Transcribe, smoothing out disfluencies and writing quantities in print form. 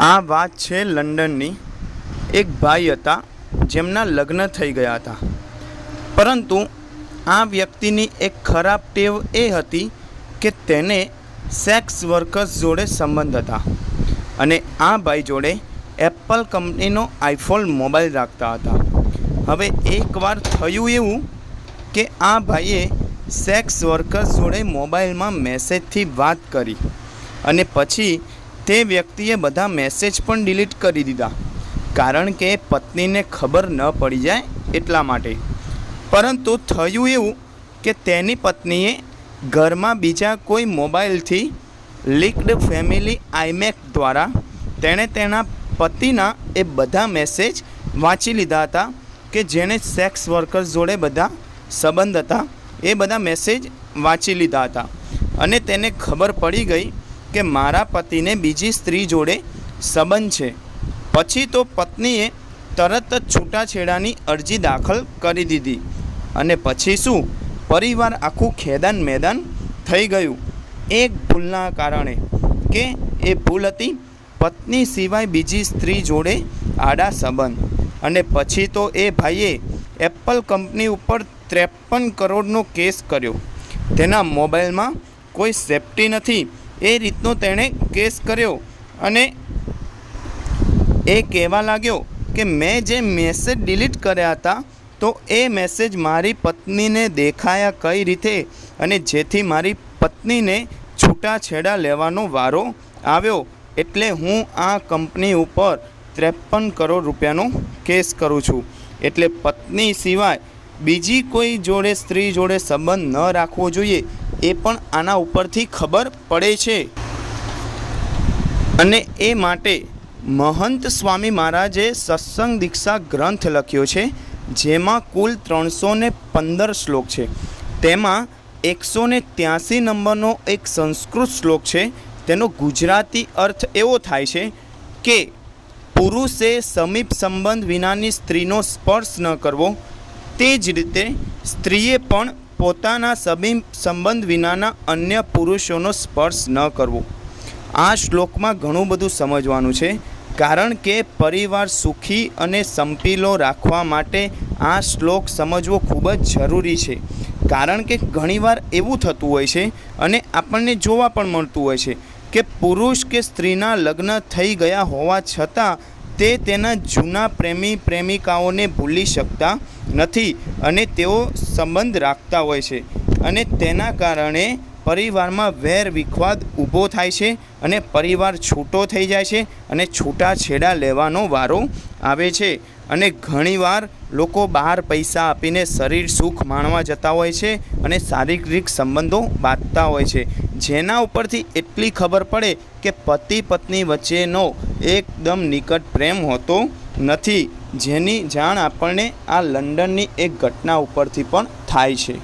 આ વાત છે લંડનની। એક ભાઈ હતા જેમના લગ્ન થઈ ગયા હતા, પરંતુ આ વ્યક્તિની એક ખરાબ ટેવ એ હતી કે તેને સેક્સ વર્કર્સ જોડે સંબંધ હતા અને આ ભાઈ જોડે એપલ કંપનીનો આઈફોન મોબાઈલ રાખતા હતા। હવે એકવાર થયું એવું કે આ ભાઈએ સેક્સ વર્કર્સ જોડે મોબાઈલમાં મેસેજથી વાત કરી અને પછી તે વ્યક્તિએ બધા મેસેજ પણ ડિલીટ કરી દીધા, કારણ કે પત્નીને ખબર ન પડી જાય એટલા માટે। પરંતુ થયું એવું કે તેની પત્નીએ ઘરમાં બીજા કોઈ મોબાઈલથી લીક્ડ ફેમિલી આઈમેક દ્વારા તેણે તેના પતિના એ બધા મેસેજ વાંચી લીધા હતા કે જેણે સેક્સ વર્કર્સ જોડે બધા સંબંધ હતા, એ બધા મેસેજ વાંચી લીધા હતા અને તેને ખબર પડી ગઈ કે મારા પતિને બીજી સ્ત્રી જોડે સંબંધ છે। પછી તો પત્નીએ તરત જ છૂટાછેડાની અરજી દાખલ કરી દીધી અને પછી શું, પરિવાર આખું ખેદાન મેદાન થઈ ગયું એક ભૂલના કારણે, કે એ ભૂલ હતી પત્ની સિવાય બીજી સ્ત્રી જોડે આડા સંબંધ। અને પછી તો એ ભાઈએ એપલ કંપની ઉપર 53 કરોડનો કેસ કર્યો। તેના મોબાઈલમાં કોઈ સેફ્ટી નથી એ રીતનો તેણે કેસ કર્યો અને એ કહેવા લાગ્યો કે મેં જે મેસેજ ડિલીટ કર્યા હતા તો એ મેસેજ મારી પત્નીને દેખાયા કઈ રીતે, અને જેથી મારી પત્નીને છૂટાછેડા લેવાનો વારો આવ્યો, એટલે હું આ કંપની ઉપર 53 કરોડ રૂપિયાનો કેસ કરું છું। એટલે પત્ની સિવાય બીજી કોઈ જોડે સ્ત્રી જોડે સંબંધ ન રાખવો જોઈએ એ પણ આના ઉપરથી ખબર પડે છે। અને એ માટે મહંત સ્વામી મહારાજે સત્સંગ દીક્ષા ગ્રંથ લખ્યો છે, જેમાં કુલ 315 શ્લોક છે। તેમાં 183 નંબરનો એક સંસ્કૃત શ્લોક છે। તેનો ગુજરાતી અર્થ એવો થાય છે કે પુરુષે સમીપ સંબંધ વિનાની સ્ત્રીનો સ્પર્શ ન કરવો, તે જ રીતે સ્ત્રીએ પણ પોતાના સમીપ સંબંધ વિનાના અન્ય પુરુષોનો સ્પર્શ ન કરવો। આ શ્લોકમાં ઘણું બધું સમજવાનું છે, કારણ કે પરિવાર સુખી અને સંપીલો રાખવા માટે આ શ્લોક સમજવો ખૂબ જ જરૂરી છે। કારણ કે ઘણીવાર એવું થતું હોય છે અને આપણને જોવા પણ મળતું હોય છે કે પુરુષ કે સ્ત્રીના લગ્ન થઈ ગયા હોવા છતાં તે તેના જૂના પ્રેમી પ્રેમિકાઓને ભૂલી શકતા નથી અને તેઓ સંબંધ રાખતા હોય છે, અને તેના કારણે પરિવારમાં વેર વિખવાદ ઊભો થાય છે અને પરિવાર છૂટો થઈ જાય છે અને છૂટાછેડા લેવાનો વારો આવે છે। અને ઘણીવાર લોકો બહાર પૈસા આપીને શરીર સુખ માણવા જતા હોય છે અને શારીરિક સંબંધો બાંધતા હોય છે, જેના ઉપરથી એટલી ખબર પડે કે પતિ પત્ની વચ્ચેનો એકદમ નિકટ પ્રેમ હોતો નથી, જેની જાણ આપણને આ લંડનની એક ઘટના ઉપરથી પણ થાય છે।